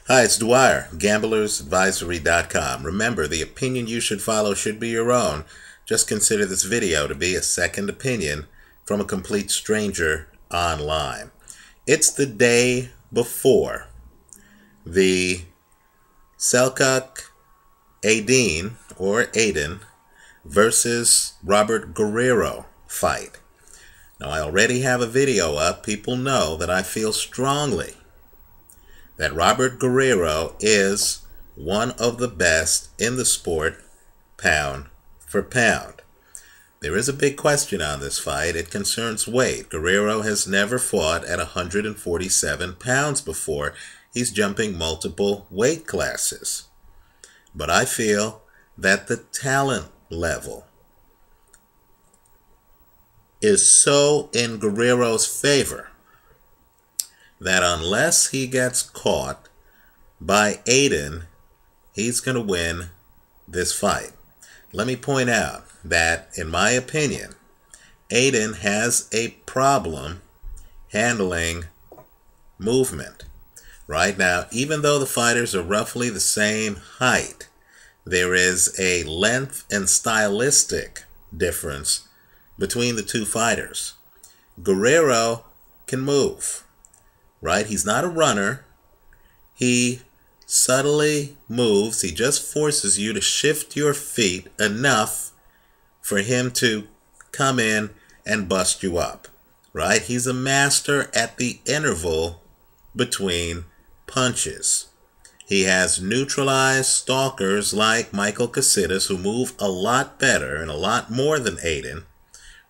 Hi, it's Dwyer, gamblersadvisory.com. Remember, the opinion you should follow should be your own. Just consider this video to be a second opinion from a complete stranger online. It's the day before the Selcuk Aydin, or Aydin, versus Robert Guerrero fight. Now, I already have a video up. People know that I feel strongly that Robert Guerrero is one of the best in the sport, pound for pound. There is a big question on this fight. It concerns weight. Guerrero has never fought at 147 pounds before. He's jumping multiple weight classes. But I feel that the talent level is so in Guerrero's favor that unless he gets caught by Aydin, he's going to win this fight. Let me point out that, in my opinion, Aydin has a problem handling movement. Right now, even though the fighters are roughly the same height, there is a length and stylistic difference between the two fighters. Guerrero can move. Right? He's not a runner. He subtly moves. He just forces you to shift your feet enough for him to come in and bust you up. Right? He's a master at the interval between punches. He has neutralized stalkers like Michael Casitas, who move a lot better and a lot more than Aydin.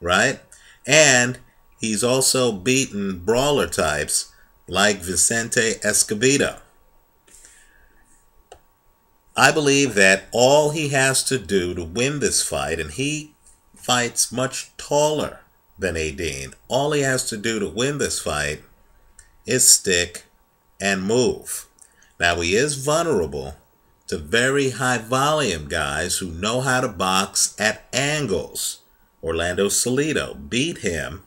Right? And he's also beaten brawler types like Vicente Escobedo. I believe that all he has to do to win this fight, and he fights much taller than Aydin, all he has to do to win this fight is stick and move. Now, he is vulnerable to very high volume guys who know how to box at angles. Orlando Salido beat him,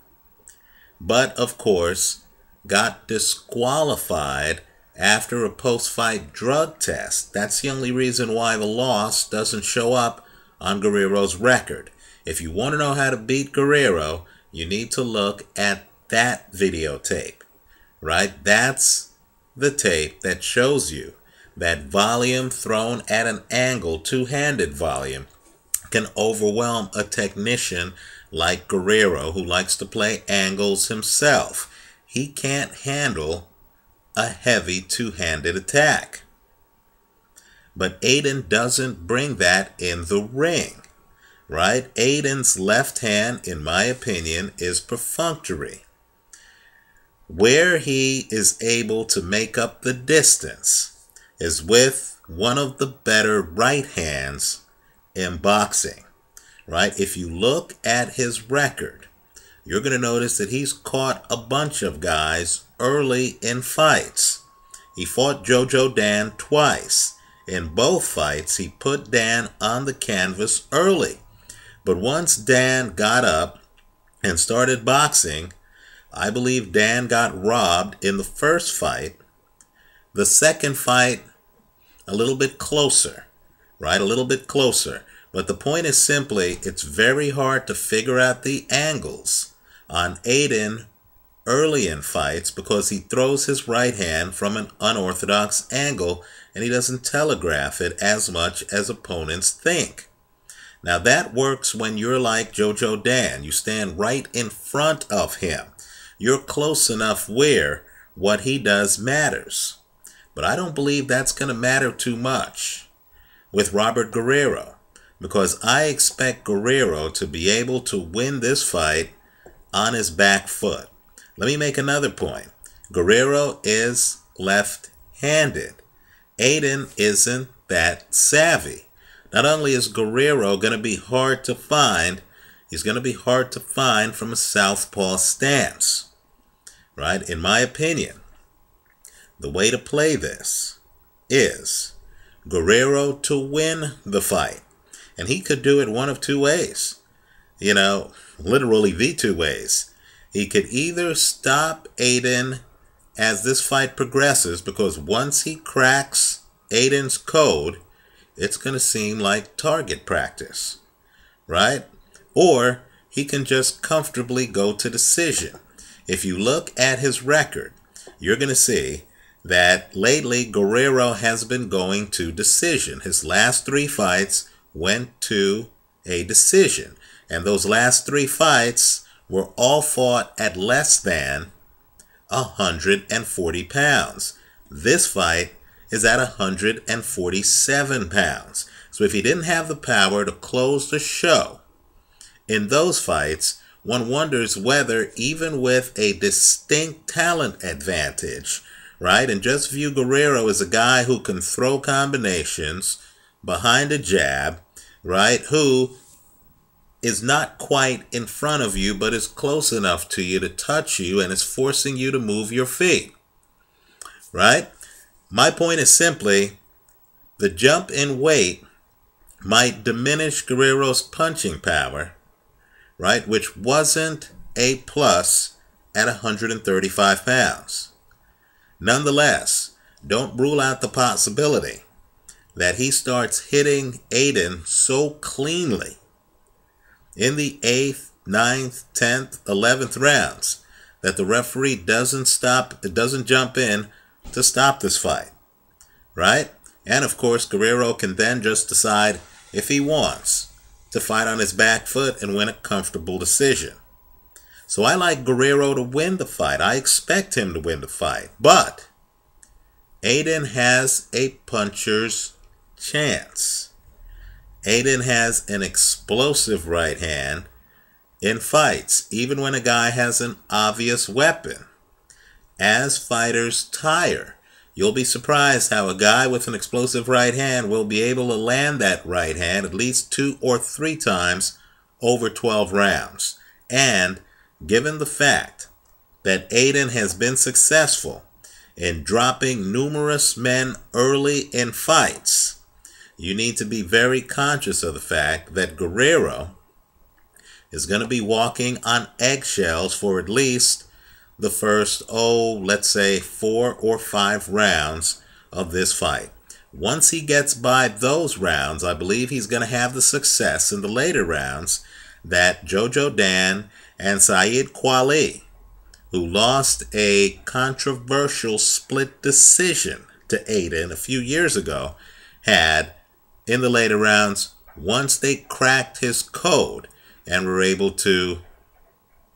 but of course got disqualified after a post-fight drug test. That's the only reason why the loss doesn't show up on Guerrero's record. If you want to know how to beat Guerrero, you need to look at that videotape, right? That's the tape that shows you that volume thrown at an angle, two-handed volume, can overwhelm a technician like Guerrero, who likes to play angles himself. He can't handle a heavy two-handed attack. But Aydin doesn't bring that in the ring, right? Aydin's left hand, in my opinion, is perfunctory. Where he is able to make up the distance is with one of the better right hands in boxing, right? If you look at his record, you're going to notice that he's caught a bunch of guys early in fights. He fought Jojo Dan twice. In both fights, he put Dan on the canvas early. But once Dan got up and started boxing, I believe Dan got robbed in the first fight. The second fight, a little bit closer, right? A little bit closer. But the point is simply, it's very hard to figure out the angles on Aydin early in fights because he throws his right hand from an unorthodox angle and he doesn't telegraph it as much as opponents think. Now that works when you're like Jojo Dan. You stand right in front of him. You're close enough where what he does matters. But I don't believe that's going to matter too much with Robert Guerrero, because I expect Guerrero to be able to win this fight on his back foot. Let me make another point. Guerrero is left-handed. Aydin isn't that savvy. Not only is Guerrero going to be hard to find, he's going to be hard to find from a southpaw stance. Right? In my opinion, the way to play this is Guerrero to win the fight. And he could do it one of two ways. You know, literally the two ways. He could either stop Aydin as this fight progresses, because once he cracks Aydin's code, it's going to seem like target practice, right? Or he can just comfortably go to decision. If you look at his record, you're going to see that lately Guerrero has been going to decision. His last 3 fights went to a decision. And those last 3 fights were all fought at less than 140 pounds. This fight is at 147 pounds. So if he didn't have the power to close the show in those fights, one wonders whether, even with a distinct talent advantage, right, and just view Guerrero as a guy who can throw combinations behind a jab, right, who is not quite in front of you but is close enough to you to touch you and is forcing you to move your feet, right? My point is simply, the jump in weight might diminish Guerrero's punching power, right, which wasn't a plus at 135 pounds. Nonetheless, don't rule out the possibility that he starts hitting Aydin so cleanly in the 8th, 9th, 10th, 11th rounds that the referee doesn't jump in to stop this fight, right? And of course, Guerrero can then just decide if he wants to fight on his back foot and win a comfortable decision. So I like Guerrero to win the fight. I expect him to win the fight. But Aydin has a puncher's chance. Aydin has an explosive right hand in fights, even when a guy has an obvious weapon. As fighters tire, you'll be surprised how a guy with an explosive right hand will be able to land that right hand at least 2 or 3 times over 12 rounds. And given the fact that Aydin has been successful in dropping numerous men early in fights, you need to be very conscious of the fact that Guerrero is going to be walking on eggshells for at least the first, let's say 4 or 5 rounds of this fight. Once he gets by those rounds, I believe he's going to have the success in the later rounds that Jojo Dan and Saeed Kwali, who lost a controversial split decision to Aydin a few years ago, had in the later rounds once they cracked his code and were able to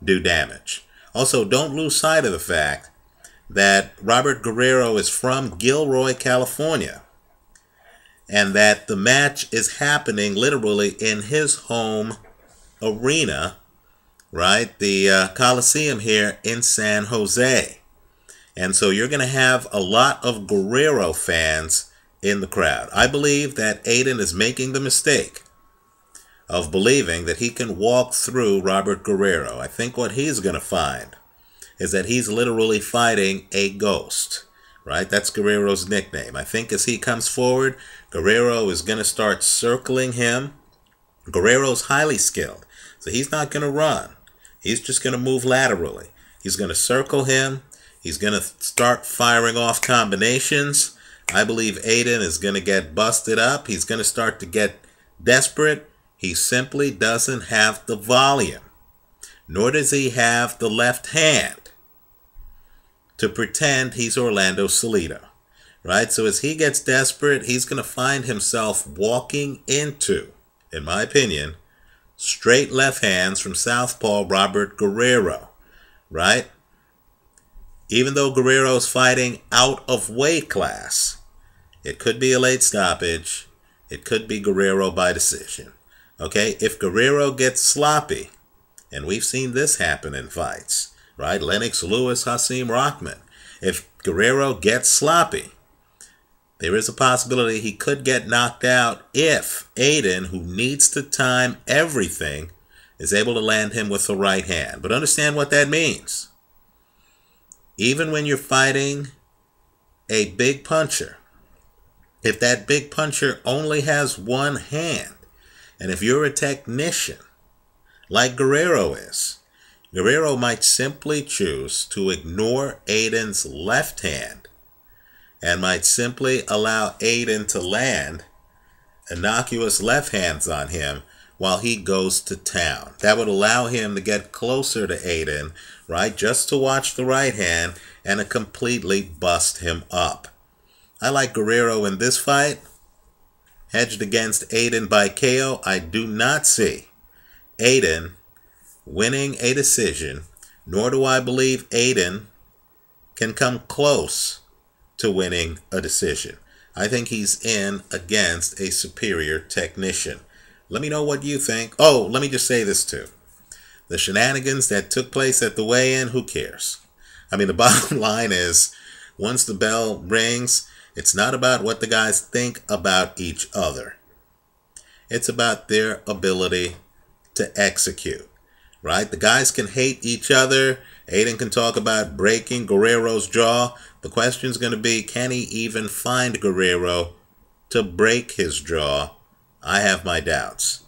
do damage. Also, don't lose sight of the fact that Robert Guerrero is from Gilroy, California, and that the match is happening literally in his home arena, right? The Coliseum here in San Jose. And so you're going to have a lot of Guerrero fans in the crowd. I believe that Aydin is making the mistake of believing that he can walk through Robert Guerrero. I think what he's going to find is that he's literally fighting a ghost, right? That's Guerrero's nickname. I think as he comes forward, Guerrero is going to start circling him. Guerrero's highly skilled, so he's not going to run. He's just going to move laterally. He's going to circle him. He's going to start firing off combinations. I believe Aydin is going to get busted up. He's going to start to get desperate. He simply doesn't have the volume, nor does he have the left hand to pretend he's Orlando Salido, right? So as he gets desperate, he's going to find himself walking into, in my opinion, straight left hands from southpaw Robert Guerrero, right? Even though Guerrero's fighting out of weight class, it could be a late stoppage. It could be Guerrero by decision. Okay, if Guerrero gets sloppy, and we've seen this happen in fights, right? Lennox Lewis, Hasim Rahman. If Guerrero gets sloppy, there is a possibility he could get knocked out if Aydin, who needs to time everything, is able to land him with the right hand. But understand what that means. Even when you're fighting a big puncher, if that big puncher only has one hand, and if you're a technician, like Guerrero is, Guerrero might simply choose to ignore Aydin's left hand and might simply allow Aydin to land innocuous left hands on him while he goes to town. That would allow him to get closer to Aydin, right, just to watch the right hand and to completely bust him up. I like Guerrero in this fight. Hedged against Aydin by KO, I do not see Aydin winning a decision, nor do I believe Aydin can come close to winning a decision. I think he's in against a superior technician. Let me know what you think. Oh, let me just say this too. The shenanigans that took place at the weigh-in, who cares? I mean, the bottom line is, once the bell rings, it's not about what the guys think about each other. It's about their ability to execute, right? The guys can hate each other. Aydin can talk about breaking Guerrero's jaw. The question's going to be, can he even find Guerrero to break his jaw? I have my doubts.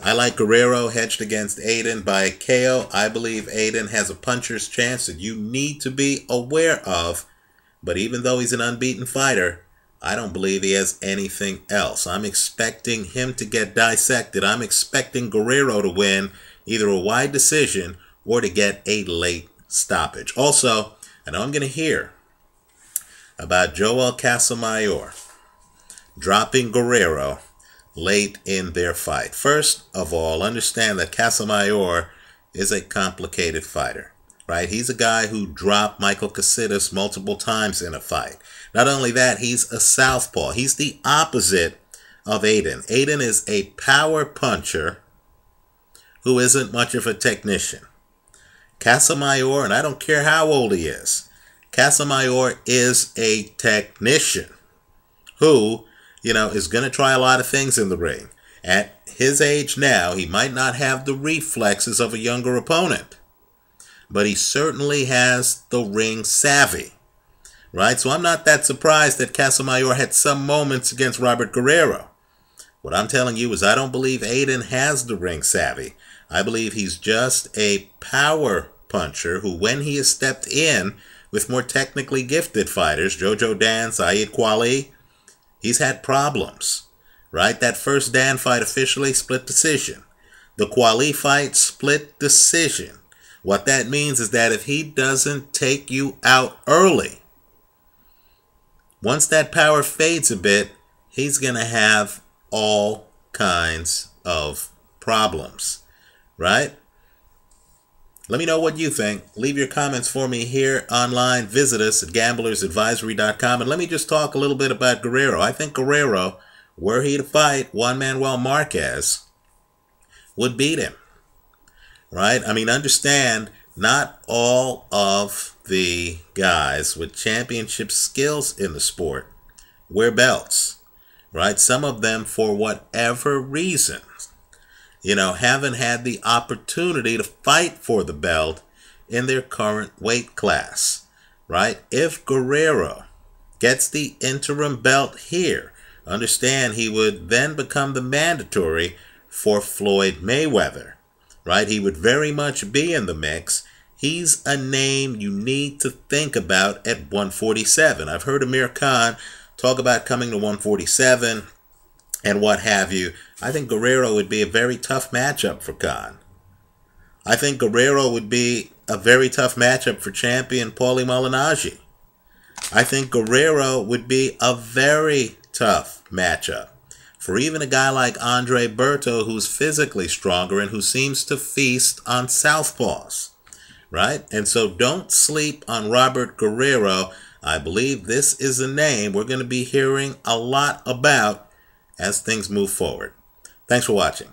I like Guerrero hedged against Aydin by KO. I believe Aydin has a puncher's chance that you need to be aware of. But even though he's an unbeaten fighter, I don't believe he has anything else. I'm expecting him to get dissected. I'm expecting Guerrero to win either a wide decision or to get a late stoppage. Also, I know I'm going to hear about Joel Casamayor dropping Guerrero late in their fight. First of all, understand that Casamayor is a complicated fighter, right? He's a guy who dropped Michael Casitas multiple times in a fight. Not only that, he's a southpaw. He's the opposite of Aydin. Aydin is a power puncher who isn't much of a technician. Casamayor, and I don't care how old he is, Casamayor is a technician who, is going to try a lot of things in the ring. At his age now, he might not have the reflexes of a younger opponent, but he certainly has the ring savvy, right? So I'm not that surprised that Casamayor had some moments against Robert Guerrero. What I'm telling you is I don't believe Aydin has the ring savvy. I believe he's just a power puncher who, when he has stepped in with more technically gifted fighters, Jojo Dan, Saeed Kwali, he's had problems, right? That first Dan fight officially split decision. The Kwali fight, split decision. What that means is that if he doesn't take you out early, once that power fades a bit, he's going to have all kinds of problems, right? Let me know what you think. Leave your comments for me here online. Visit us at gamblersadvisory.com. And let me just talk a little bit about Guerrero. I think Guerrero, were he to fight Juan Manuel Marquez, would beat him, right? I mean, understand, not all of the guys with championship skills in the sport wear belts, right? Some of them, for whatever reason, haven't had the opportunity to fight for the belt in their current weight class, right? If Guerrero gets the interim belt here, understand he would then become the mandatory for Floyd Mayweather, right? He would very much be in the mix. He's a name you need to think about at 147. I've heard Amir Khan talk about coming to 147 and what have you. I think Guerrero would be a very tough matchup for Khan. I think Guerrero would be a very tough matchup for champion Paulie Malignaggi. I think Guerrero would be a very tough matchup for even a guy like Andre Berto, who's physically stronger and who seems to feast on southpaws, right? And so don't sleep on Robert Guerrero. I believe this is a name we're going to be hearing a lot about as things move forward. Thanks for watching.